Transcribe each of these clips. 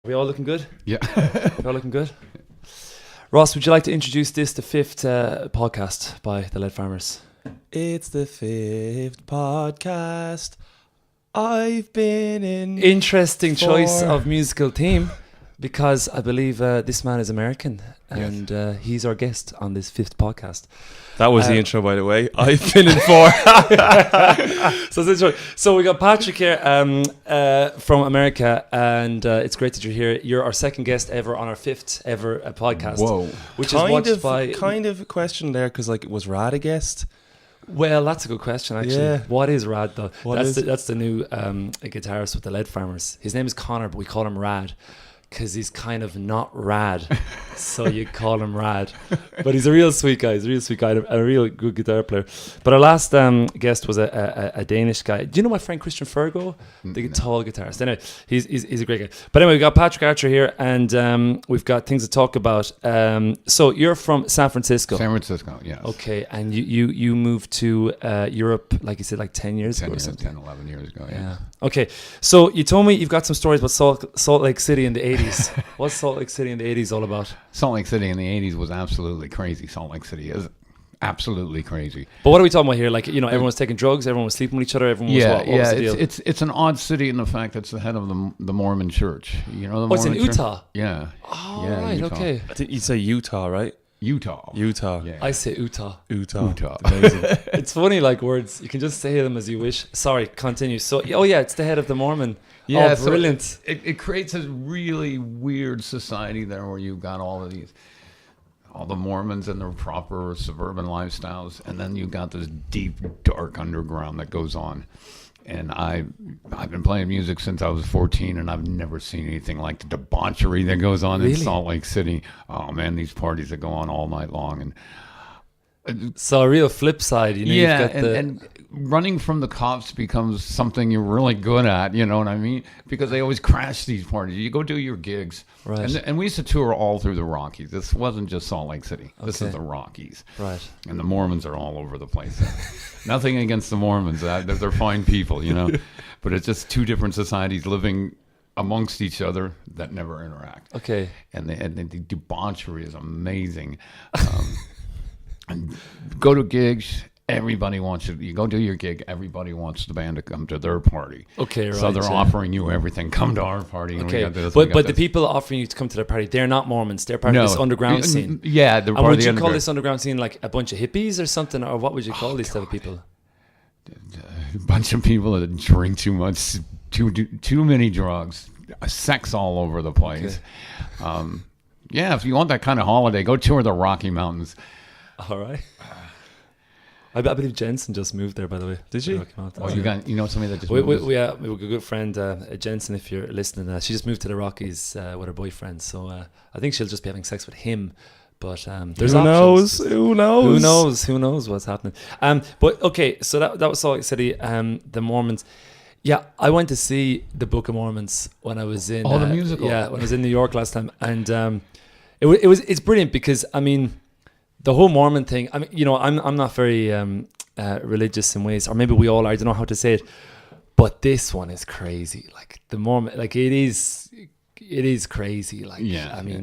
We all looking good? Yeah. We're all looking good? Ross, would you like to introduce this, the fifth podcast by the Lead Farmers? It's the fifth podcast. I've been in. Interesting choice of musical theme, because I believe this man is American, and he's our guest on this fifth podcast. That was the intro, by the way. I've been in 4. So we got Patrick here from America, and it's great that you're here. You're our second guest ever on our fifth ever podcast. Whoa. Which is watched by... Kind of a question there, because was Rad a guest? Well, that's a good question, actually. Yeah. What is Rad, though? That's the new guitarist with the Lead Farmers. His name is Connor, but we call him Rad because he's kind of not rad. So you call him Rad. But he's a real sweet guy. He's a real sweet guy, a real good guitar player. But our last guest was a Danish guy. Do you know my friend Christian Fergo? The tall guitarist. Anyway, he's a great guy. But anyway, we've got Patrick Archer here, and we've got things to talk about. So you're from San Francisco. San Francisco, yes. Okay, and you moved to Europe, like you said, like 10 years ago or something? 10, 11 years ago, yeah. Okay, so you told me you've got some stories about Salt Lake City in the 80s. What's Salt Lake City in the 80s all about? Salt Lake City in the 80s was absolutely crazy. Salt Lake City is absolutely crazy. But what are we talking about here? Like, everyone was taking drugs, everyone was sleeping with each other, everyone was what was the deal? It's an odd city in the fact that it's the head of the Mormon church. You know the it's in Mormon church? Utah? Yeah. Oh, yeah, right, Utah. okay. I think you'd say Utah, right? Utah. Yeah. I say Utah. Utah. Amazing. It's funny, like words. You can just say them as you wish. Sorry, continue. So, it's the head of the Mormon. Yeah, oh, brilliant. So it creates a really weird society there where you've got all the Mormons and their proper suburban lifestyles, and then you've got this deep, dark underground that goes on. And I've been playing music since I was 14, and I've never seen anything like the debauchery that goes on in Salt Lake City. Oh man, these parties that go on all night long, and so a real flip side, you've got and running from the cops becomes something you're really good at, you know what I mean? Because they always crash these parties. You go do your gigs. Right. And we used to tour all through the Rockies. This wasn't just Salt Lake City. This is the Rockies. Right. And the Mormons are all over the place. Nothing against the Mormons. They're fine people, But it's just two different societies living amongst each other that never interact. Okay. And the debauchery is amazing. And go to gigs, everybody wants you go do your gig, everybody wants the band to come to their party. Okay, right. So they're offering you everything. Come to our party. And okay, we got this, but the people offering you to come to their party, they're not Mormons. They're part of this underground scene. Yeah, they're and part would of the you underground. call this underground scene like a bunch of hippies or something, or what would you call these type of people? A bunch of people that drink too much, too many drugs, sex all over the place. Okay. If you want that kind of holiday, go tour the Rocky Mountains. All right. I believe Jensen just moved there, by the way. Did she? Oh, you know somebody that just we moved? we have a good friend, Jensen, if you're listening. She just moved to the Rockies with her boyfriend, so I think she'll just be having sex with him. But there's options. Who knows what's happening. But okay, so that was Salt Lake City. The Mormons. Yeah, I went to see the Book of Mormons when I was in the musical. Yeah, when I was in New York last time, and it's brilliant because the whole Mormon thing. I'm not very religious in ways, or maybe we all are. I don't know how to say it, but this one is crazy. Like the Mormon, like it is crazy. Like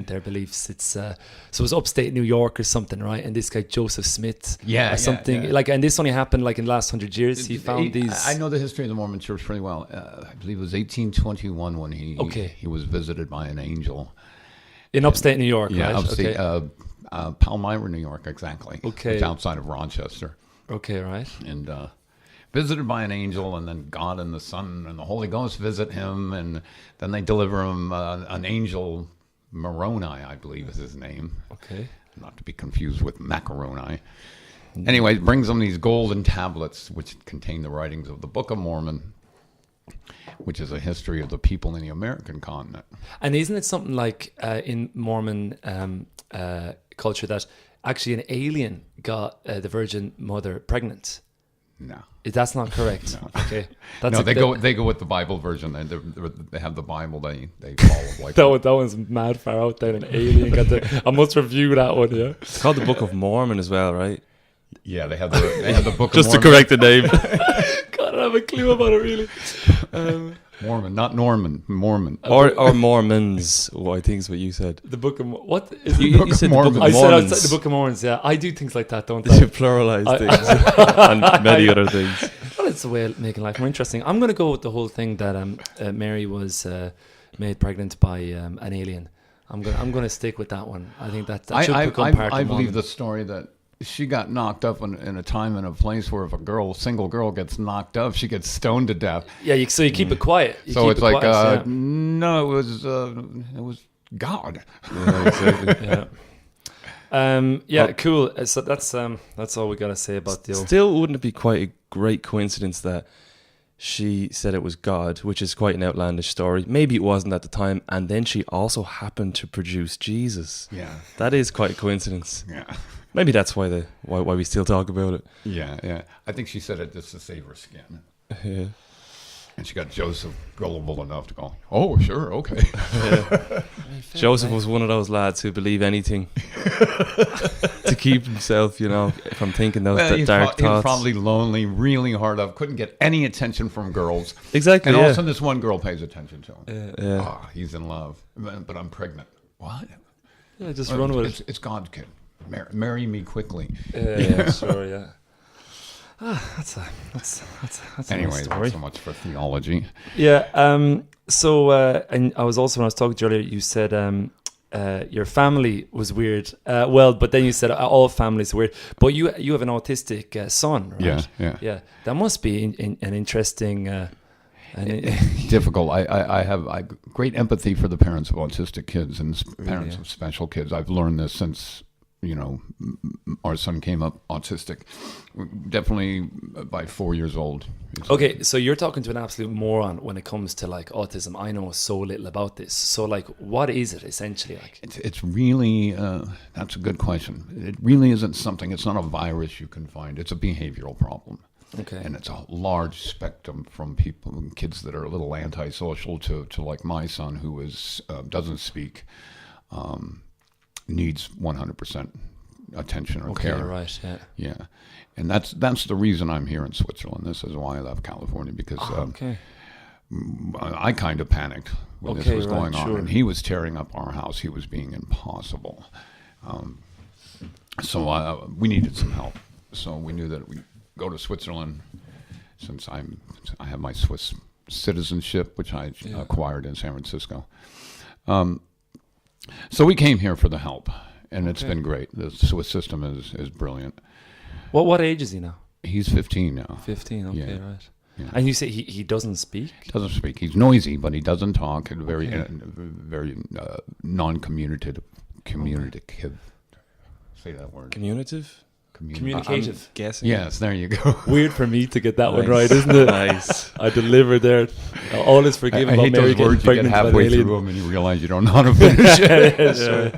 their beliefs. So it was upstate New York or something, right? And this guy Joseph Smith, or something like. And this only happened like in the last 100 years. He found these. I know the history of the Mormon Church pretty well. I believe it was 1821 when he was visited by an angel in upstate New York. Yeah, right? upstate. Okay. Palmyra, New York, exactly. Okay. It's outside of Rochester. Okay, right. And visited by an angel, and then God and the Son and the Holy Ghost visit him, and then they deliver him an angel, Moroni, I believe is his name. Okay. Not to be confused with macaroni. Anyway, it brings them these golden tablets, which contain the writings of the Book of Mormon, which is a history of the people in the American continent. And isn't it something like in Mormon culture that actually an alien got the Virgin Mother pregnant? No, that's not correct. No. Okay, they go with the Bible version. They have the Bible. They follow like that one's mad far out there. An alien got the. I must review that one. Yeah, it's called the Book of Mormon as well, right? Yeah, they have the Book of Just Mormon. to correct the name. God, I don't have a clue about it really. Mormon, not Norman. Mormon. Or Mormons. I think is what you said. The Book of what is You said the Book of I said Mormons. outside the Book of Mormons. Yeah, I do things like that, don't You I? pluralize things and many other things. Well, it's a way of making life more interesting. I'm going to go with the whole thing that Mary was made pregnant by an alien. I'm going to stick with that one. I think that should become part of I believe Mormon. the story that she got knocked up in a time and a place where if a single girl gets knocked up, she gets stoned to death. Yeah, so you keep it quiet. You So keep it's it like, quiet, yeah. no, it was God. Yeah, exactly. Yeah, cool. So that's all we got to say about the old. Still, wouldn't it be quite a great coincidence that she said it was God, which is quite an outlandish story. Maybe it wasn't at the time, and then she also happened to produce Jesus. Yeah, That is quite a coincidence. yeah, Maybe that's why why we still talk about it. yeah. I think she said it just to save her skin. Yeah. And she got Joseph gullible enough to go, oh, sure, okay. Joseph was one of those lads who believe anything to keep himself, from thinking those Well, dark he was thoughts. probably lonely, really hard up, couldn't get any attention from girls. Exactly. And all of yeah. a sudden this one girl pays attention to him. Yeah. Ah, he's in love, but I'm pregnant. What? Yeah, just run with it. It's God's kid. Marry me quickly. Yeah, sure, yeah. That's a Anyway, nice story. so much for theology. Yeah. So, and I was also, when I was talking to you earlier, you said your family was weird. But then you said all families are weird. But you have an autistic son, right? Yeah. That must be an interesting. Difficult. I have great empathy for the parents of autistic kids and parents of special kids. I've learned this since our son came up autistic. Definitely by 4 years old. Okay, so you're talking to an absolute moron when it comes to like autism. I know so little about this. So like, what is it essentially like? It's really that's a good question. It really isn't something. It's not a virus you can find. It's a behavioral problem. Okay. And it's a large spectrum from kids that are a little antisocial to like my son who is doesn't speak, needs 100% attention or care. Okay, right, yeah. Yeah, and that's the reason I'm here in Switzerland. This is why I left California because Okay. I kind of panicked when this Okay, was right, going on, sure. and he was tearing up our house. He was being impossible. So we needed some help. So we knew that we go to Switzerland since I have my Swiss citizenship, which I acquired in San Francisco. So we came here for the help, and it's been great. The Swiss system is brilliant. What age is he now? He's 15 now. 15. Okay, Yeah. right. Yeah. And you say he doesn't speak? Doesn't speak. He's noisy, but he doesn't talk. And very non-communicative. Communicative. Say that word. Communicative? Communicative. I'm guessing. Yes, there you go. Weird for me to get that one Nice. right, isn't it? Nice. I delivered there. All is forgiven. I about hate Mary those getting words you get pregnant by an halfway alien. through them and you realize you don't know how to finish it. Yeah, sure.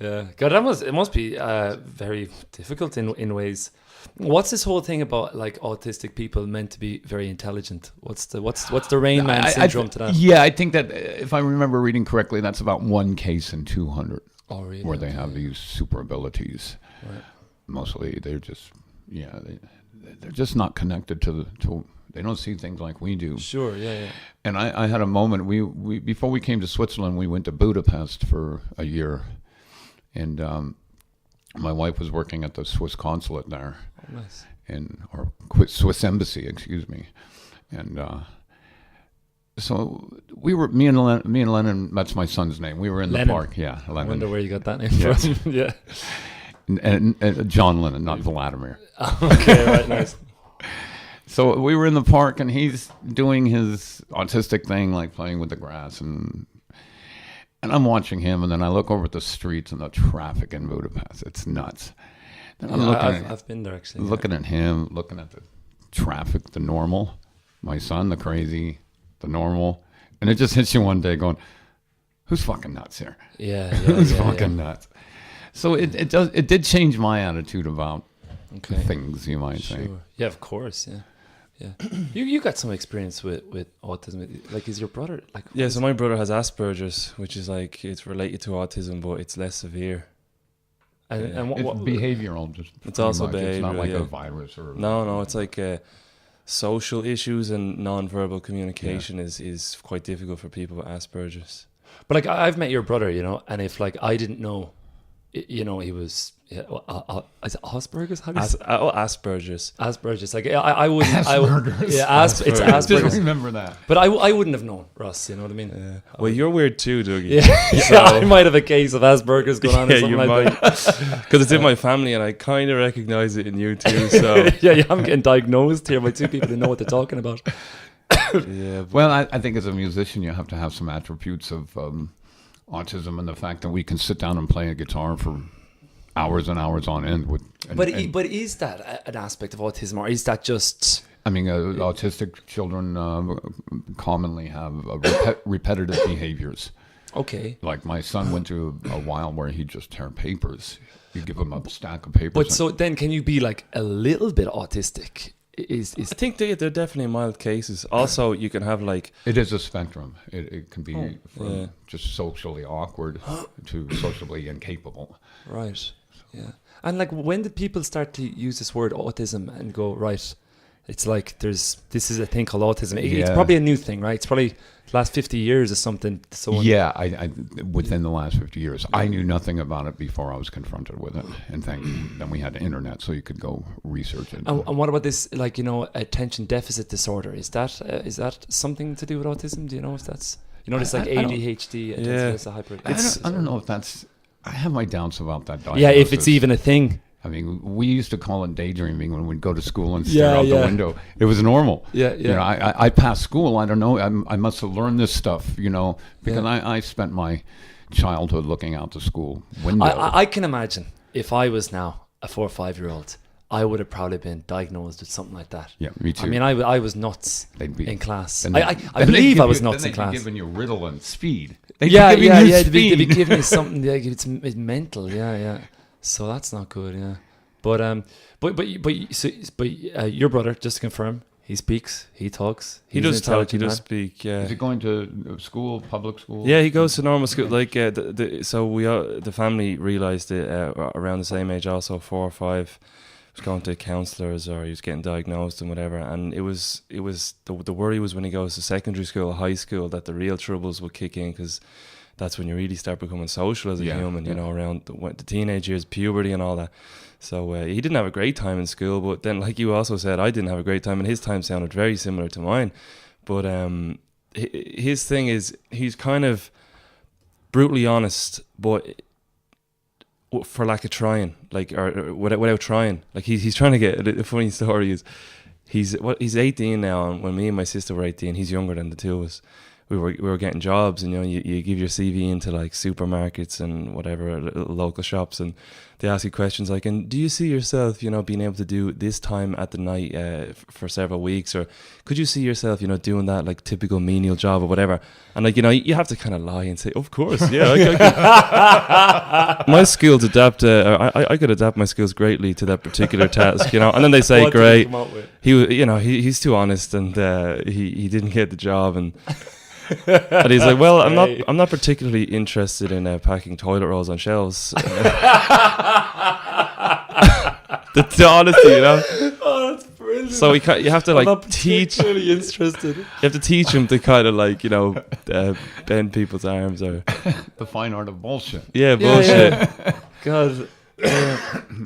Yeah, God, it must be very difficult in ways. What's this whole thing about like autistic people meant to be very intelligent? What's the Rain Man syndrome to that? Yeah, I think that if I remember reading correctly, that's about one case in 200 Oh, really? where they have these super abilities. Right. Mostly, they're just they're just not connected to they don't see things like we do. Sure, yeah. And I had a moment. We before we came to Switzerland, we went to Budapest for a year, and my wife was working at the Swiss consulate there, Nice. or Swiss embassy, excuse me, and so we were me and Lennon. That's my son's name. We were in the Lennon. park. Yeah, I Lennon. wonder where you got that name Yes. from. Yeah. And John Lennon, not Vladimir. Okay, right, nice. So we were in the park, and he's doing his autistic thing, like playing with the grass, and I'm watching him, and then I look over at the streets and the traffic in Budapest. It's nuts. Then I'm I've been there actually. looking at him, looking at the traffic, the normal, my son, the crazy, the normal, and it just hits you one day going, who's fucking nuts here? Yeah. Who's fucking nuts? So it did change my attitude about things, you might say. Sure. Yeah, of course. Yeah. You got some experience with autism. Like, is your brother like? Yeah, so my brother has Asperger's, which is like it's related to autism, but it's less severe. And what It's behavioral. Just It's also pretty much. It's not behavioral, like yeah. a virus or No, it's like social issues and non-verbal communication is quite difficult for people with Asperger's. But like I've met your brother, you know, and if like I didn't know, you know, he was is it Asperger's? How do you say? Asperger's. Asperger's. Like I wouldn't. Asperger's. It's I Asperger's. didn't remember that. But I wouldn't have known, Russ. You know what I mean? Well, you're weird too, Dougie. Yeah, So- I might have a case of Asperger's going on or Yeah, something you like might. Because it's in my family, and I kind of recognize it in you too. So that. Yeah, I'm getting diagnosed here by two people who know what they're talking about. yeah, but Well, I think as a musician, you have to have some attributes of autism, and the fact that we can sit down and play a guitar for hours and hours on end. But is that an aspect of autism, or is that just? I mean, autistic children commonly have repetitive behaviors. Okay. Like my son went through a while where he'd just tear papers. You give him a stack of papers. But so then, can you be like a little bit autistic? Is I think they're definitely mild cases. Also, you can have like it is a spectrum. It can be from yeah. just socially awkward to socially incapable. right? Yeah. And like, when did people start to use this word autism and go, right? It's like this is a thing called autism. It's Yeah. probably a new thing, right? It's probably the last 50 years or something. So Yeah, I within the last 50 years, I knew nothing about it before I was confronted with it. And then we had the internet, so you could go research it. And what about this, like, you know, attention deficit disorder? Is that something to do with autism? Do you know if that's, you know, it's like I don't- ADHD? Yeah. It's a hyper. I don't know if that's. I have my doubts about that diagnosis. Yeah, if it's even a thing. I mean, we used to call it daydreaming when we'd go to school and Yeah, stare out the yeah. window. It was normal. Yeah, You know, I passed school. I don't know. I must have learned this stuff, you know, because I spent my childhood looking out the school window. I can imagine if I was now a 4 or 5 year old, I would have probably been diagnosed with something like that. Yeah, me too. I mean, I was nuts They'd be- in class. And I then believe they'd I was give nuts then in they'd class. be giving you Ritalin speed. Yeah. They'd They'd be giving you something. Like, it's mental. Yeah. So that's not good. Yeah. But your brother, just to confirm, he speaks, he talks, he he's does an talk, he intelligent does man. speak. Yeah. Is he going to school, public school? Yeah, he goes to normal school. Like so we the family realized it around the same age, also 4 or 5. Was going to counselors or he was getting diagnosed and whatever. And it was the worry was when he goes to secondary school, high school, that the real troubles would kick in, because that's when you really start becoming social as a human. You know, around the teenage years, puberty, and all that. So he didn't have a great time in school, but then, like you also said, I didn't have a great time, and his time sounded very similar to mine. But his thing is he's kind of brutally honest, but for lack of trying, like, or without trying. Like he's trying to get. The funny story is he's 18 now, and when me and my sister were 18, he's younger than the two of us. We were getting jobs, and you know, you give your CV into like supermarkets and whatever local shops, and they ask you questions like, "And do you see yourself, you know, being able to do this time at the night for several weeks, or could you see yourself, you know, doing that like typical menial job or whatever?" And like, you know, you have to kind of lie and say, "Of course, yeah, I could." My skills adapt. I could adapt my skills greatly to that particular task, you know. And then they say, What did you "Great." come up with? He's too honest, and he didn't get the job, and. And he's like, "Well, I'm not particularly interested in packing toilet rolls on shelves." the honesty, you know. Oh, that's brilliant. So you have to I'm like not teach. You particularly interested. have to teach him to kind of like, you know, bend people's arms or The fine art of bullshit. bullshit. God.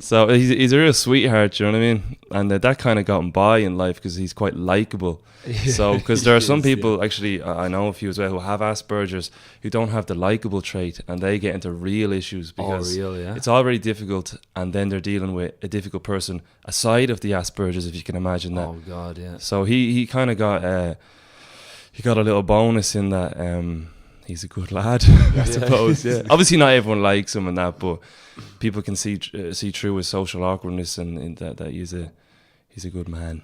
So he's a real sweetheart, you know what I mean? And that kind of got him by in life because he's quite likable. So because there are some people, actually, I know a few as well, who have Asperger's, who don't have the likable trait, and they get into real issues because it's already difficult, and then they're dealing with a difficult person aside of the Asperger's, if you can imagine that. Oh God, yeah. So he kind of got a little bonus in that. He's a good lad, I suppose. Yeah. Obviously, not everyone likes him and that, but people can see through his social awkwardness and that he's a good man.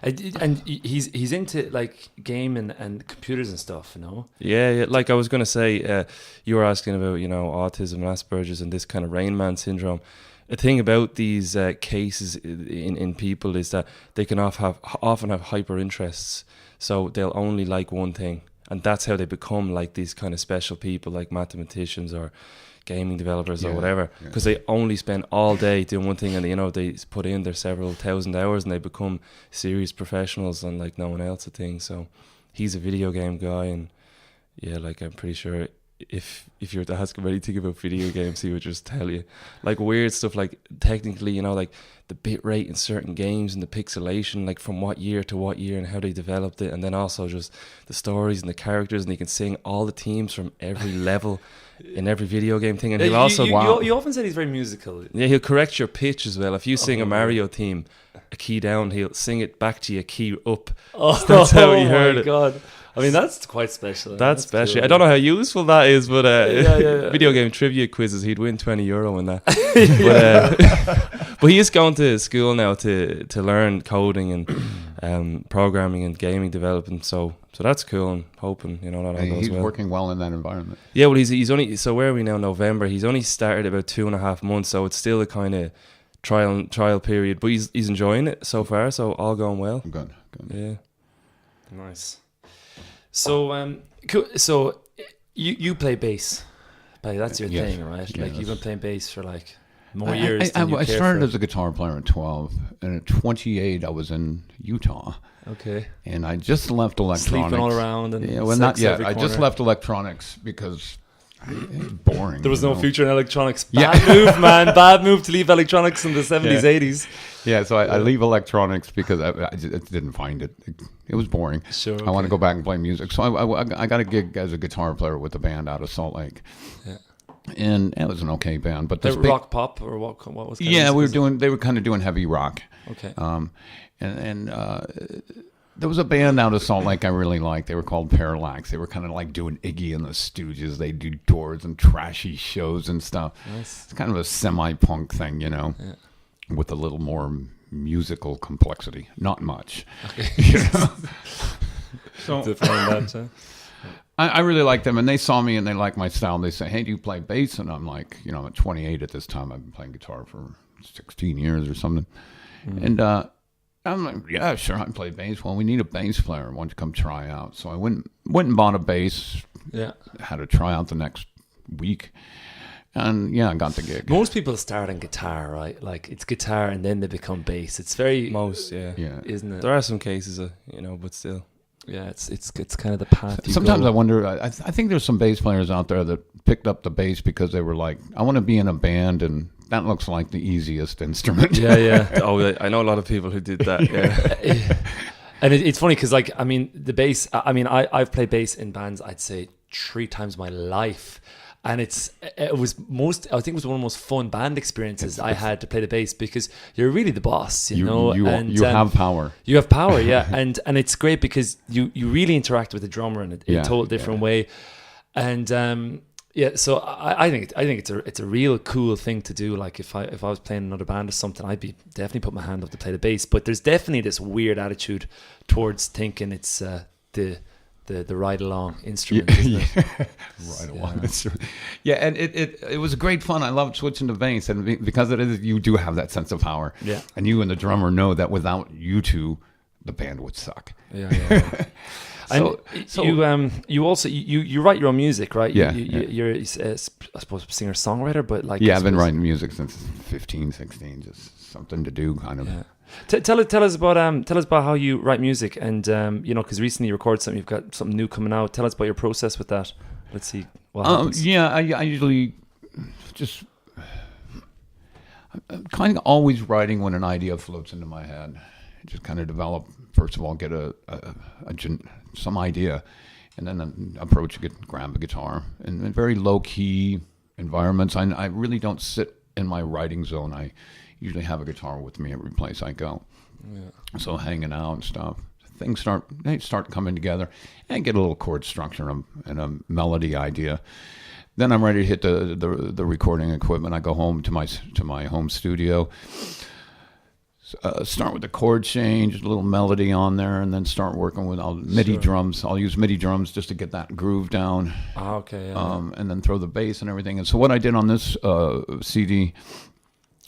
And he's into like gaming and computers and stuff, you know. Yeah. Like I was gonna say, you were asking about, you know, autism, Asperger's, and this kind of Rain Man syndrome. The thing about these cases in people is that they can often have hyper interests, so they'll only like one thing. and that's how they become like these kind of special people, like mathematicians or gaming developers or whatever, because they only spend all day doing one thing, and you know, they put in their several thousand hours and they become serious professionals and like no one else a thing. So he's a video game guy, and yeah, like I'm pretty sure if you were to ask him anything about video games, he would just tell you like weird stuff, like technically, you know, like the bit rate in certain games and the pixelation, like from what year to what year and how they developed it, and then also just the stories and the characters, and he can sing all the themes from every level in every video game thing. And he'll also you often said he's very musical. Yeah, he'll correct your pitch as well. If you sing a Mario theme a key down, he'll sing it back to you a key up. That's how he heard it. God. I mean, that's quite special. That's special. Cool. I don't know how useful that is, but video game trivia quizzes, he'd win €20 in that. But he is going to school now to learn coding and programming and gaming development. So that's cool. I'm hoping, you know, that all goes he's well. working well in that environment. Yeah, well, he's only, so where are we now? November. He's only started about 2.5 months, so it's still a kind of trial period. But he's enjoying it so far, so all going well. Good. Yeah. Nice. So, cool. So you play bass. That's your thing, right? Yeah, like you've been playing bass for like more years. I started as a guitar player at 12, and at 28 I was in Utah. Okay. And I just left electronics. Sleeping all around. And not yet. I just left electronics because boring. There was no future in electronics. Bad move, man. Bad move to leave electronics in the 70s, 80s. Yeah, so I leave electronics because I just didn't find it. It was boring. Sure. Okay. I want to go back and play music. So I got a gig as a guitar player with a band out of Salt Lake. Yeah. And it was an okay band, but this rock pop or what was? Kind of they were kind of doing heavy rock. Okay. There was a band out of Salt Lake I really liked. They were called Parallax. They were kind of like doing Iggy and the Stooges. They do Doors and trashy shows and stuff. Nice. It's kind of a semi-punk thing, you know, with a little more musical complexity. Not much. Okay. You know? So I really liked them, and they saw me and they liked my style. And they say, "Hey, do you play bass?" And I'm like, you know, I'm 28 at this time. I've been playing guitar for 16 years or something. Mm-hmm. And I'm like, yeah, sure, I play bass. Well, we need a bass player. Why don't you come try out? So I went and bought a bass. Yeah. Had a tryout the next week. And I got the gig. Most people start on guitar, right? Like it's guitar and then they become bass. It's very isn't it? There are some cases, you know, but still. Yeah, it's kind of the path. Sometimes I wonder. I think there's some bass players out there that picked up the bass because they were like, I want to be in a band, and that looks like the easiest instrument. Yeah. Oh, I know a lot of people who did that. Yeah. And it's funny because, like, I mean, the bass. I mean, I've played bass in bands, I'd say 3 times my life. And I think it was one of the most fun band experiences I had to play the bass, because you're really the boss, you know. You have power. You have power, yeah. and it's great because you really interact with the drummer in a total different way. And so I think it's a real cool thing to do. Like if I was playing another band or something, I'd be definitely put my hand up to play the bass. But there's definitely this weird attitude towards thinking it's the ride along instrument, isn't it? Ride along instrument. Yeah, and it was great fun. I loved switching to bass, and because it is, you do have that sense of power. Yeah, and you and the drummer know that without you two, the band would suck. Yeah. So you also write your own music, right? You're I suppose a singer songwriter, but like I've been writing music since 15, 16, just something to do, kind of. Yeah. Tell us about how you write music, and you know, because recently you recorded something, you've got something new coming out. Tell us about your process with that. Let's see what happens. I usually just I'm kind of always writing when an idea floats into my head. Just kind of develop. First of all, get some idea, and then grab a guitar. And in very low key environments, I really don't sit in my writing zone. I usually have a guitar with me every place I go. Yeah. So hanging out and stuff, things start coming together, and get a little chord structure and a melody idea. Then I'm ready to hit the recording equipment. I go home to my home studio. Start with the chord change, a little melody on there, and then start working with MIDI drums. I'll use MIDI drums just to get that groove down. Okay. Yeah. And then throw the bass and everything. And so what I did on this CD,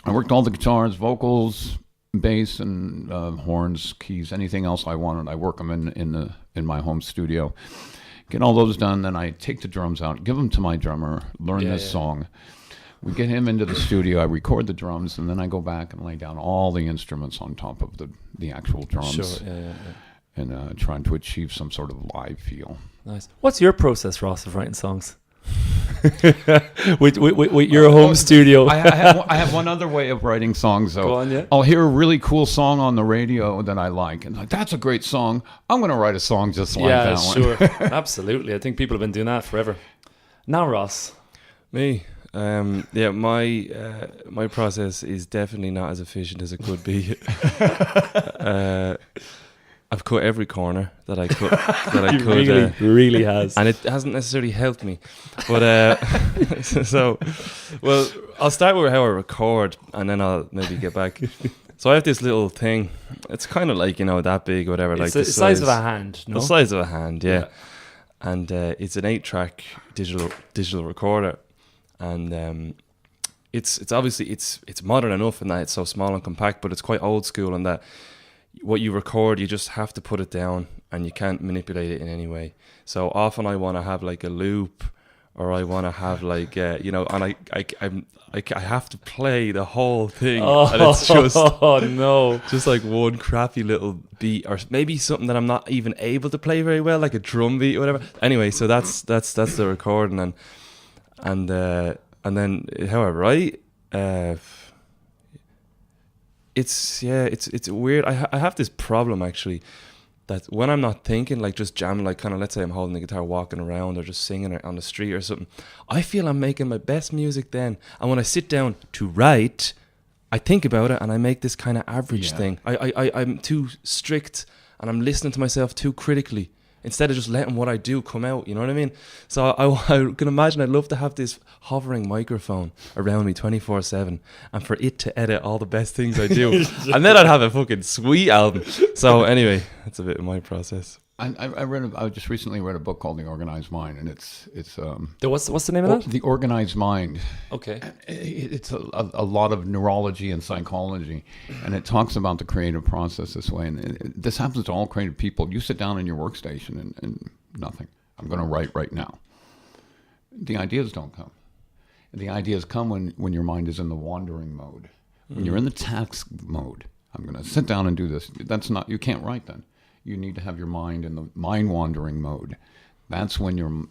I worked all the guitars, vocals, bass, and horns, keys, anything else I wanted. I work them in my home studio. Get all those done, then I take the drums out, give them to my drummer, learn this song. We get him into the studio, I record the drums, and then I go back and lay down all the instruments on top of the actual drums. Sure, And trying to achieve some sort of live feel. Nice. What's your process, Ross, of writing songs? with your home studio. I have one other way of writing songs, though. Go on, yeah. I'll hear a really cool song on the radio that I like, and like, that's a great song. I'm going to write a song just like that one. Yeah, sure. Absolutely. I think people have been doing that forever. Now, Ross. Me? My process is definitely not as efficient as it could be. I've cut every corner that I could. Really has, and it hasn't necessarily helped me. But well, I'll start with how I record, and then I'll maybe get back. So I have this little thing. It's kind of like that big, whatever. It's like the size of a hand. No? The size of a hand, yeah. And it's an 8-track digital recorder, and it's obviously it's modern enough in that it's so small and compact, but it's quite old school in that. What you record, you just have to put it down, and you can't manipulate it in any way. So often I want to have like a loop, or I want to have like and I have to play the whole thing, and it's just like one crappy little beat, or maybe something that I'm not even able to play very well, like a drum beat or whatever. Anyway, so that's the recording, and then how I write. It's weird. I have this problem actually, that when I'm not thinking, like just jamming, like kind of, let's say I'm holding the guitar walking around or just singing it on the street or something, I feel I'm making my best music then. And when I sit down to write, I think about it and I make this kind of average thing. I'm too strict and I'm listening to myself too critically, instead of just letting what I do come out, you know what I mean? So I can imagine I'd love to have this hovering microphone around me 24/7, and for it to edit all the best things I do, and then I'd have a fucking sweet album. So anyway, that's a bit of my process. I just recently read a book called The Organized Mind, and it's what's the name of that? The Organized Mind. Okay. It's a lot of neurology and psychology, and it talks about the creative process this way. And this happens to all creative people. You sit down in your workstation and nothing. I'm going to write right now. The ideas don't come. The ideas come when your mind is in the wandering mode. When you're in the task mode, I'm going to sit down and do this. You can't write then. You need to have your mind in the mind-wandering mode. That's when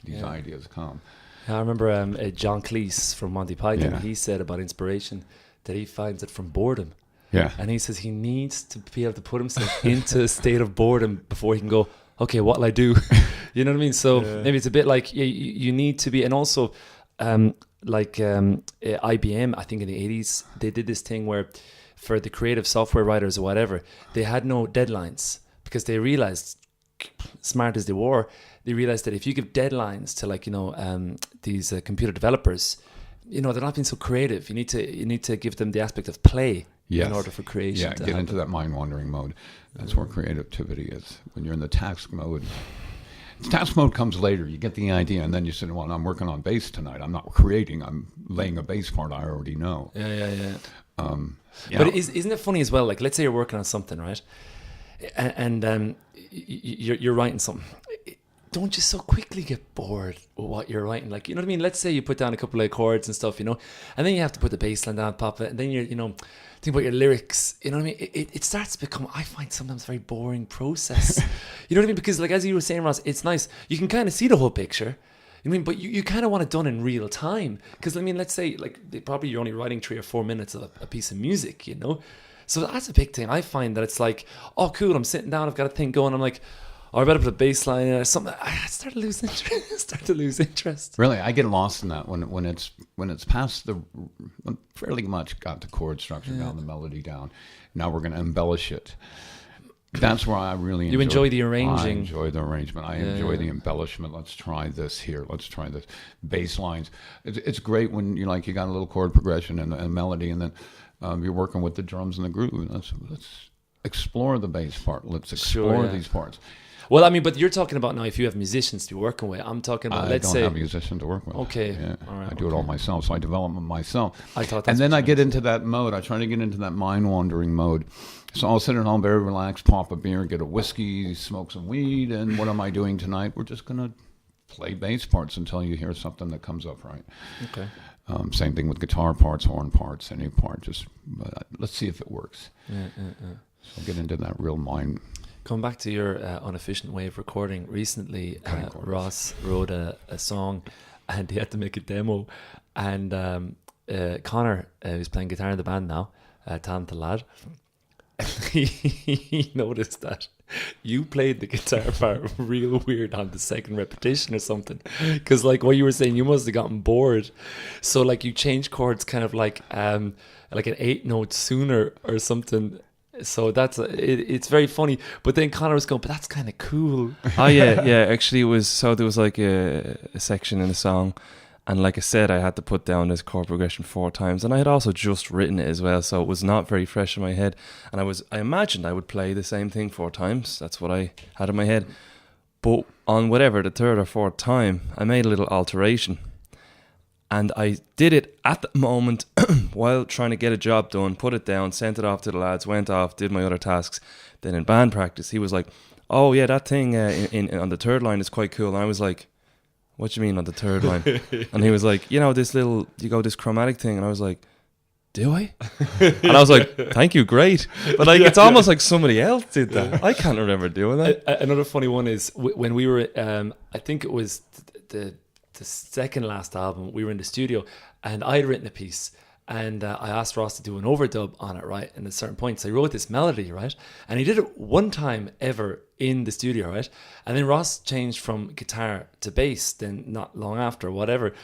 these ideas come. I remember John Cleese from Monty Python, he said about inspiration that he finds it from boredom. Yeah. And he says he needs to be able to put himself into a state of boredom before he can go, okay, what'll I do? You know what I mean? So maybe it's a bit like you need to be, and also IBM, I think in the 80s, they did this thing where for the creative software writers or whatever, they had no deadlines. Because they realized, smart as they were, they realized that if you give deadlines to these computer developers, they're not being so creative. You need to give them the aspect of play in order for creation. Yeah, get into that mind wandering mode. That's where creativity is. When you're in the task mode. Task mode comes later. You get the idea, and then you say, "Well, I'm working on bass tonight. I'm not creating. I'm laying a bass part I already know." Yeah. But isn't it funny as well? Like, let's say you're working on something, right? And you're writing something. Don't you so quickly get bored with what you're writing? Like, you know what I mean? Let's say you put down a couple of chords and stuff, and then you have to put the bass line down, pop it, and then you're, think about your lyrics. You know what I mean? It starts to become, I find sometimes a very boring process. You know what I mean? Because like as you were saying, Ross, it's nice. You can kind of see the whole picture. I mean, but you kind of want it done in real time. Because I mean, let's say like probably you're only writing 3 or 4 minutes of a piece of music, So that's a big thing. I find that it's like, oh, cool, I'm sitting down, I've got a thing going. I'm like, oh, I better put a bass line or something. I start to lose interest. Really, I get lost in that when it's past fairly much got the chord structure down, the melody down. Now we're going to embellish it. That's where I really enjoy the arranging. I enjoy the arrangement. I enjoy the embellishment. Let's try this here. Let's try this. Bass lines. It's great when you got a little chord progression and a melody, and then you're working with the drums and the groove. Let's explore the bass part. Let's explore these parts. Well, I mean, but you're talking about now if you have musicians to be working with. I'm talking about, let's say... I don't have musicians to work with. Okay. Yeah. All right, I do it all myself, so I develop them myself. I thought that's and then what I you get meant. into that mode. I try to get into that mind-wandering mode. So I'll sit at home very relaxed, pop a beer, get a whiskey, smoke some weed, and what am I doing tonight? We're just going to play bass parts until you hear something that comes up right. Okay. Same thing with guitar parts, horn parts, any part. Just let's see if it works. Yeah. So get into that real mind. Coming back to your inefficient way of recording, recently Ross wrote a song and he had to make a demo. And Connor, who's playing guitar in the band now, talented lad, he noticed that you played the guitar part real weird on the second repetition or something, because like what you were saying, you must have gotten bored, so like you changed chords kind of like an 8 note sooner or something. So that's it's very funny. But then Connor was going, but that's kind of cool. Oh yeah. Actually, it was so there was like a section in the song, and like I said, I had to put down this chord progression 4 times, and I had also just written it as well, so it was not very fresh in my head. And I imagined I would play the same thing 4 times. That's what I had in my head. But on whatever the 3rd or 4th time, I made a little alteration, and I did it at the moment while trying to get a job done. Put it down, sent it off to the lads, went off, did my other tasks. Then in band practice, he was like, "Oh yeah, that thing in on the 3rd line is quite cool." And I was like, "What do you mean on the 3rd line?" And he was like, "You know, this chromatic thing." And I was like, "Do I?" And I was like, "Thank you, great." But like, it's almost like somebody else did that. I can't remember doing that. Another funny one is when we were, I think it was the second last album, we were in the studio and I had written a piece. And I asked Ross to do an overdub on it, right? And at a certain point, so he wrote this melody, right? And he did it one time ever in the studio, right? And then Ross changed from guitar to bass, then not long after, whatever.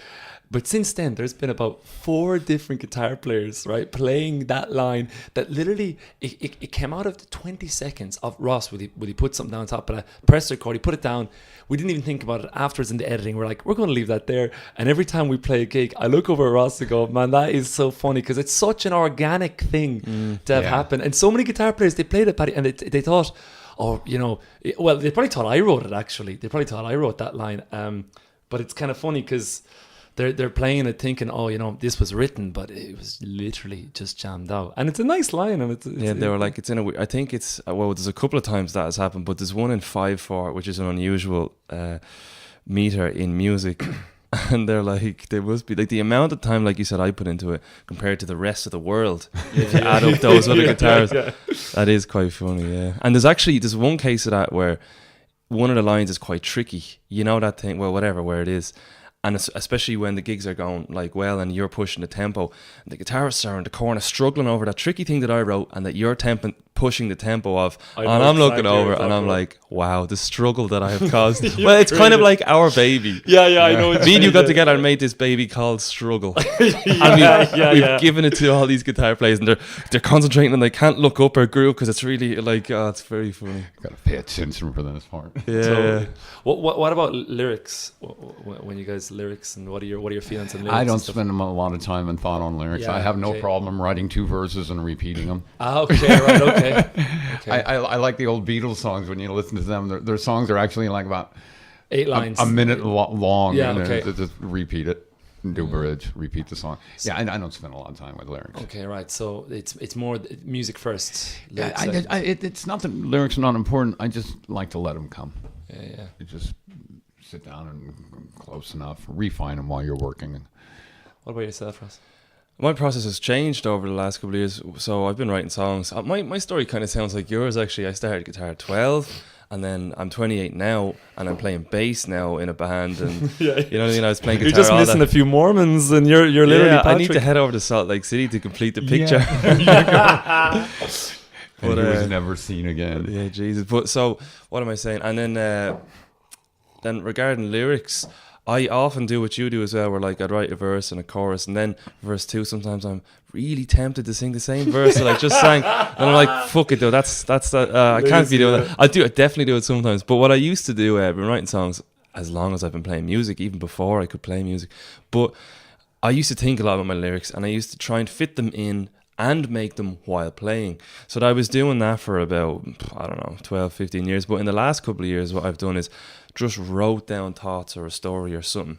But since then, there's been about 4 different guitar players, right, playing that line that literally, it came out of the 20 seconds of Ross, would he put something down on top of a press record, he put it down. We didn't even think about it afterwards in the editing. We're like, we're going to leave that there. And every time we play a gig, I look over at Ross and go, man, that is so funny, because it's such an organic thing to have happen. And so many guitar players, they played it, Paddy, and they thought, oh, you know, well, they probably thought I wrote it, actually. They probably thought I wrote that line. But it's kind of funny because they're playing it thinking, oh, you know, this was written, but it was literally just jammed out. And it's a nice line. And they were like, it's in a, I think it's, well, there's a couple of times that has happened, but there's one in 5/4, which is an unusual meter in music. And they're like, there must be like the amount of time, like you said, I put into it compared to the rest of the world. If you add up those other guitars, that is quite funny. Yeah. And there's one case of that where one of the lines is quite tricky. You know that thing, well, whatever, where it is. And especially when the gigs are going like well and you're pushing the tempo, and the guitarists are in the corner struggling over that tricky thing that I wrote and that you're pushing the tempo of, and I'm looking over and I'm like, wow, the struggle that I have caused. Well, it's kind of like our baby. Yeah, I know. Me and you got together and made this baby called Struggle. And we've given it to all these guitar players, and they're concentrating and they can't look up or groove because it's really like, oh, it's very funny. Got to pay attention for this part. Yeah. Totally. What about lyrics? When you guys lyrics, and what are your feelings on lyrics? I don't spend a lot of time and thought on lyrics. I have no problem writing 2 verses and repeating them. Okay, right, okay. I like the old Beatles songs. When you listen to them, their songs are actually like about 8 lines, a minute long. Yeah, and okay. Just repeat it, and do bridge, repeat the song. Yeah, I don't spend a lot of time with lyrics. Okay, right. So it's more music first. Yeah, it's not that lyrics are not important. I just like to let them come. Yeah. You just sit down and close enough, refine them while you're working. What about yourself, Ross? My process has changed over the last couple of years. So I've been writing songs. My story kind of sounds like yours, actually. I started guitar at 12, and then I'm 28 now, and I'm playing bass now in a band. And you know what I mean? I was playing guitar. You're just missing a few Mormons, and you're literally Patrick. I need to head over to Salt Lake City to complete the picture. But he was never seen again. Yeah, Jesus. But so, what am I saying? And then regarding lyrics, I often do what you do as well, where like I'd write a verse and a chorus, and then verse 2, sometimes I'm really tempted to sing the same verse that I just sang, and I'm like, fuck it though, that's I can't be doing that. I definitely do it sometimes. But what I used to do, I've been writing songs as long as I've been playing music, even before I could play music. But I used to think a lot about my lyrics, and I used to try and fit them in and make them while playing. So I was doing that for about, I don't know, 12, 15 years. But in the last couple of years, what I've done is just wrote down thoughts or a story or something.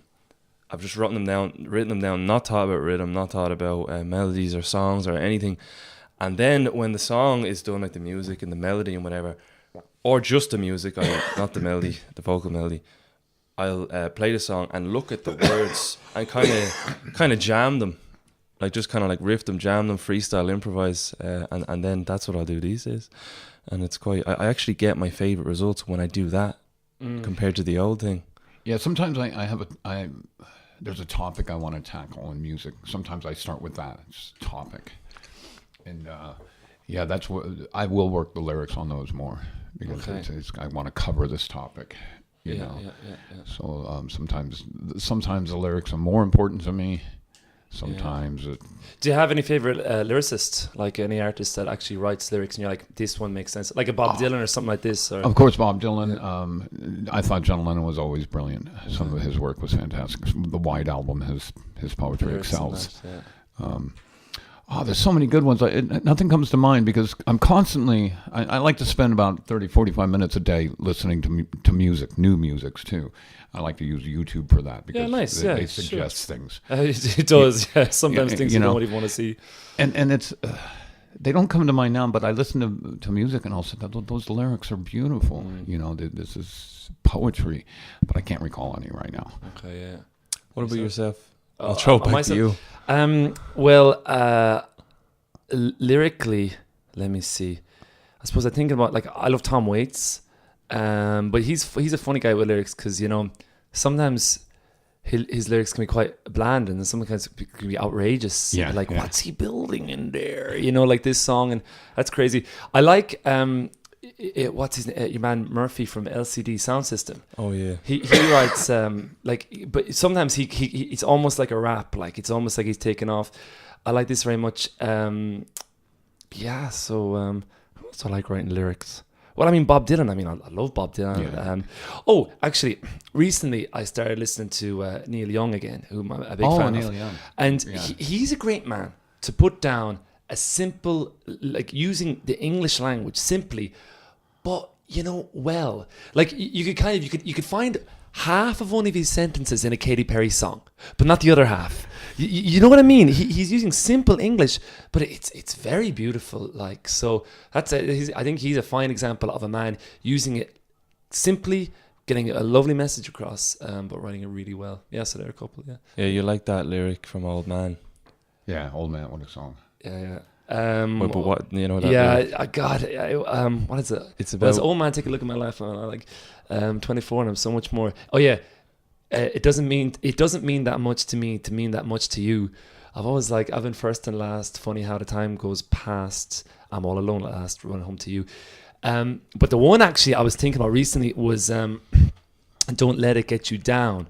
I've just written them down, not thought about rhythm, not thought about melodies or songs or anything. And then when the song is done, like the music and the melody and whatever, or just the music, not the melody, the vocal melody, I'll play the song and look at the words and kind of jam them. Like just kind of like riff them, jam them, freestyle, improvise, and then that's what I'll do these days. And it's quite. I actually get my favorite results when I do that compared to the old thing. Yeah, sometimes there's a topic I want to tackle in music. Sometimes I start with that. It's a topic, and that's what I will work the lyrics on those more because I want to cover this topic. You know. So sometimes the lyrics are more important to me. Sometimes do you have any favorite lyricist, like any artist that actually writes lyrics and you're like, this one makes sense, like a Bob Dylan or something like this? Or? Of course, Bob Dylan. I thought John Lennon was always brilliant. Some of his work was fantastic. The White Album, his poetry excels. There's so many good ones. Nothing comes to mind because I'm constantly, I like to spend about 30, 45 minutes a day listening to music, new musics too. I like to use YouTube for that because they suggest things. It does, Sometimes things you don't even want to see. And it's, they don't come to mind now, but I listen to music and I'll say, those lyrics are beautiful. You know, this is poetry, but I can't recall any right now. Okay, yeah. What about yourself? I'll throw it back to you. Lyrically, let me see. I suppose I'm thinking about, like, I love Tom Waits, but he's a funny guy with lyrics because, you know, sometimes his lyrics can be quite bland and sometimes it can be outrageous. What's he building in there? You know, like this song, and that's crazy. I like what's his name? Your man Murphy from LCD Sound System. Oh yeah, he writes but sometimes he it's almost like a rap. Like it's almost like he's taken off. I like this very much. So who else do I like writing lyrics? Well, I mean Bob Dylan. I mean I love Bob Dylan. Actually, recently I started listening to Neil Young again, who I'm a big fan Neil of. Young. And he's a great man to put down a simple, like using the English language simply, but you know, like you could find half of one of his sentences in a Katy Perry song, but not the other half. You know what I mean? He's using simple English, but it's very beautiful. Like, so I think he's a fine example of a man using it simply, getting a lovely message across, but writing it really well. Yeah, so there are a couple. Yeah, you like that lyric from Old Man? Yeah, Old Man, what a song. Yeah. But what, you know? That what is it? It's about Old Man. Take a look at my life. And I'm like 24, and I'm so much more. Oh yeah, it doesn't mean that much to me to mean that much to you. I've been first and last. Funny how the time goes past. I'm all alone at last. Run home to you. But the one actually I was thinking about recently was "Don't Let It Get You Down."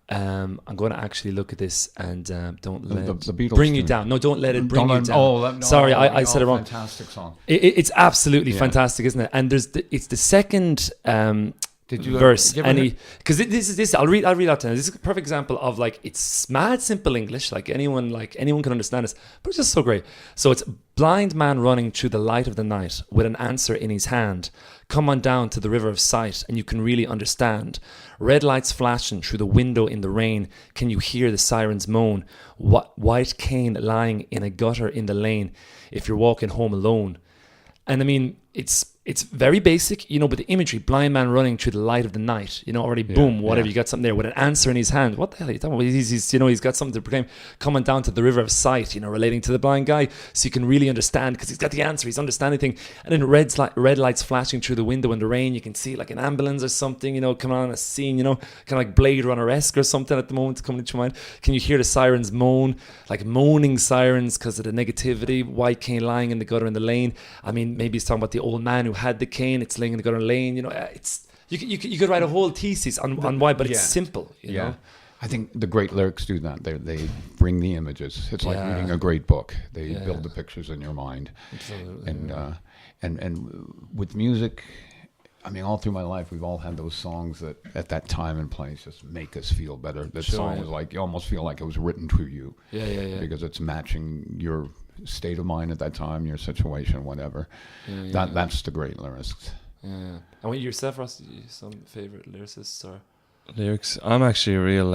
I'm going to actually look at this and don't let the Beatles bring you down. No, don't let it bring you down. Sorry, I said it wrong. Fantastic song. It's absolutely fantastic, isn't it? And it's the second verse. Because this I'll read out to you. This is a perfect example of like it's mad simple English, like anyone can understand this, but it's just so great. So it's blind man running through the light of the night with an answer in his hand. Come on down to the river of sight and you can really understand. Red lights flashing through the window in the rain. Can you hear the sirens moan? White cane lying in a gutter in the lane if you're walking home alone. And I mean, it's very basic, you know, but the imagery, blind man running through the light of the night, you know, already boom, whatever, you got something there with an answer in his hand. What the hell are you talking about? He's got something to proclaim. Coming down to the river of sight, you know, relating to the blind guy, so you can really understand because he's got the answer, he's understanding thing. And then red lights flashing through the window in the rain, you can see like an ambulance or something, you know, coming on a scene, you know, kind of like Blade Runner-esque or something at the moment coming into your mind. Can you hear the sirens moan, like moaning sirens because of the negativity? White cane lying in the gutter in the lane. I mean, maybe he's talking about the old man who had the cane, it's laying in the gutter lane, you know, it's you could write a whole thesis on why, but it's simple, you know. I think the great lyrics do that. They bring the images. It's like reading a great book. They build the pictures in your mind. Absolutely. And with music, I mean, all through my life, we've all had those songs that at that time and place just make us feel better. That song was like, you almost feel like it was written to you. Yeah. Because it's matching your state of mind at that time, your situation, whatever. That's the great lyrics. Yeah. And what yourself, Ross? Some favorite lyricists or lyrics? I'm actually a real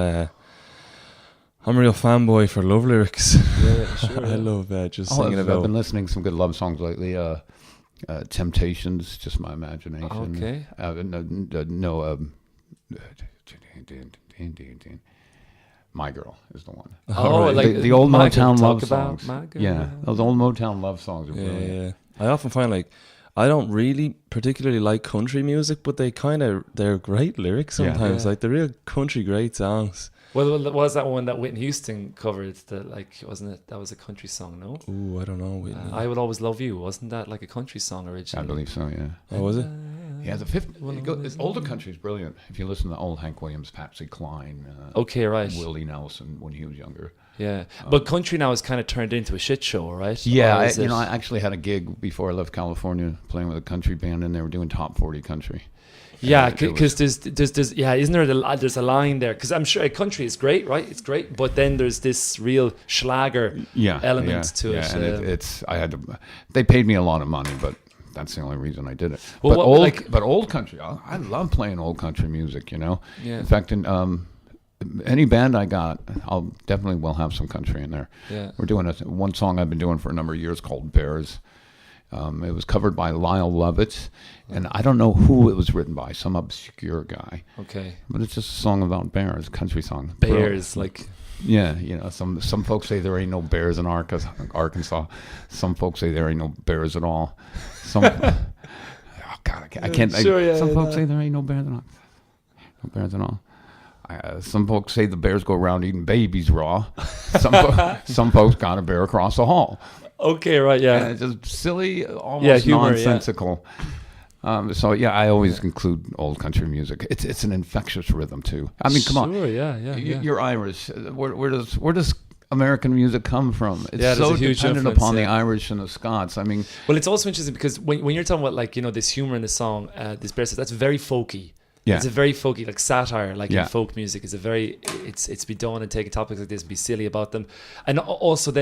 fanboy for love lyrics. Yeah, sure. I love just singing about. I've been listening to some good love songs lately. Temptations, just my imagination. Okay. My Girl is the one. Like the old Motown love about songs. Yeah, those old Motown love songs are brilliant. Yeah. I often find like I don't really particularly like country music, but they're great lyrics sometimes. Yeah. Like they're real country great songs. Well, was that one that Whitney Houston covered? That wasn't it? That was a country song, no? Ooh, I don't know. Whitney. I Will Always Love You. Wasn't that like a country song originally? I believe so. Yeah. Oh, was it? Yeah, it's older country is brilliant. If you listen to old Hank Williams, Patsy Cline, okay, right, Willie Nelson when he was younger. Yeah, but country now has kind of turned into a shit show, right? Yeah, I actually had a gig before I left California playing with a country band, and they were doing top 40 country. Yeah, because there's isn't there there's a line there? Because I'm sure country is great, right? It's great, but then there's this real schlager element to it. And they paid me a lot of money, but that's the only reason I did it. Well, but old country, I love playing old country music. Yeah. In fact, in any band I got, I'll definitely will have some country in there. Yeah. We're doing one song I've been doing for a number of years called Bears. It was covered by Lyle Lovitz, and I don't know who it was written by, some obscure guy. Okay. But it's just a song about bears, a country song. Bears, like... Yeah, some folks say there ain't no bears in Arkansas. Some folks say there ain't no bears at all. Some... oh, God, I can't... some folks say there ain't no bears at all. No bears at all. Some folks say the bears go around eating babies raw. Some folks got a bear across the hall. Okay, right, yeah. And it's just silly, almost humor, nonsensical. Yeah. I always include old country music. It's an infectious rhythm too. I mean, come on. Sure, yeah. You're Irish. Where does American music come from? It's so dependent upon the Irish and the Scots. I mean, well, it's also interesting because when you're talking about like this humor in the song, this bear says that's very folky. Yeah. It's a very folky, like satire, like in folk music. It's be done and taking topics like this and be silly about them, and also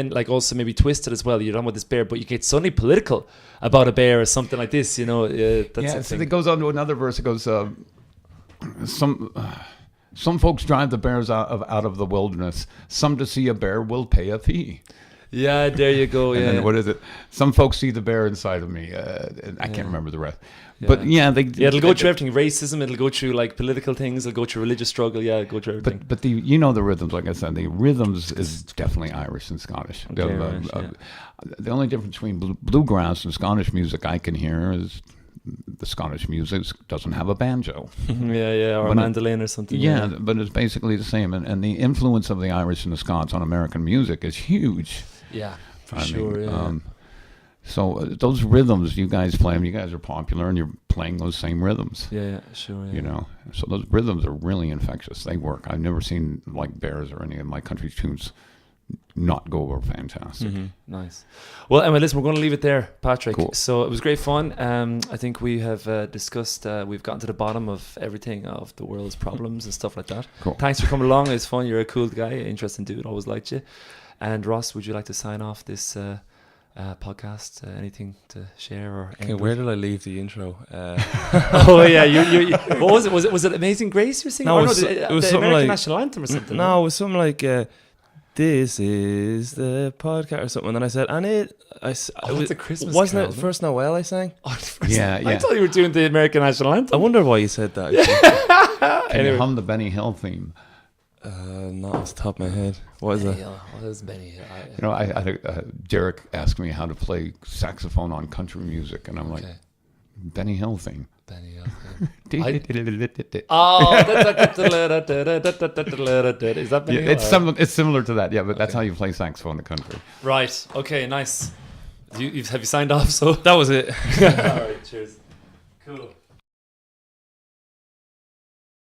maybe twisted as well. You're done with this bear, but you get suddenly political about a bear or something like this. So it goes on to another verse. It goes, some folks drive the bears out of the wilderness. Some to see a bear will pay a fee. Yeah, there you go. And then what is it? Some folks see the bear inside of me. I can't remember the rest. But it'll go through everything. Racism. It'll go through like political things. It'll go through religious struggle. Yeah, it'll go through everything. But the rhythms. Like I said, the rhythms is definitely Irish and Scottish. The only difference between bluegrass and Scottish music I can hear is the Scottish music doesn't have a banjo. or a mandolin or something. Yeah, but it's basically the same. And the influence of the Irish and the Scots on American music is huge. Yeah, for sure. So those rhythms you guys play them, you guys are popular and you're playing those same rhythms. Yeah, sure. Yeah. So those rhythms are really infectious. They work. I've never seen like Bears or any of my country tunes not go over fantastic. Mm-hmm. Nice. Well, Emma, listen, we're going to leave it there, Patrick. Cool. So it was great fun. I think we have discussed, we've gotten to the bottom of everything, of the world's problems and stuff like that. Cool. Thanks for coming along. It's fun. You're a cool guy, interesting dude. Always liked you. And Ross, would you like to sign off this podcast? Anything to share or? Okay, where did I leave the intro? Oh yeah, you. What was it? Was it Amazing Grace you're singing? No, it was the something American like national anthem or something. No, it was something like "This is the podcast" or something. And then I said, it's a Christmas. Wasn't carol, it First Noel? I sang. I thought you were doing the American national anthem. I wonder why you said that. Can you hum the Benny Hill theme? Not off the top of my head. What is it? What is Benny Hill? Derek asked me how to play saxophone on country music, and I'm like, Benny Hill theme. Benny Hill theme. Is that Benny Hill? It's similar to that, but that's how you play saxophone in the country. Right. Okay. Nice. Have you signed off? So that was it. All right. Cheers. Cool.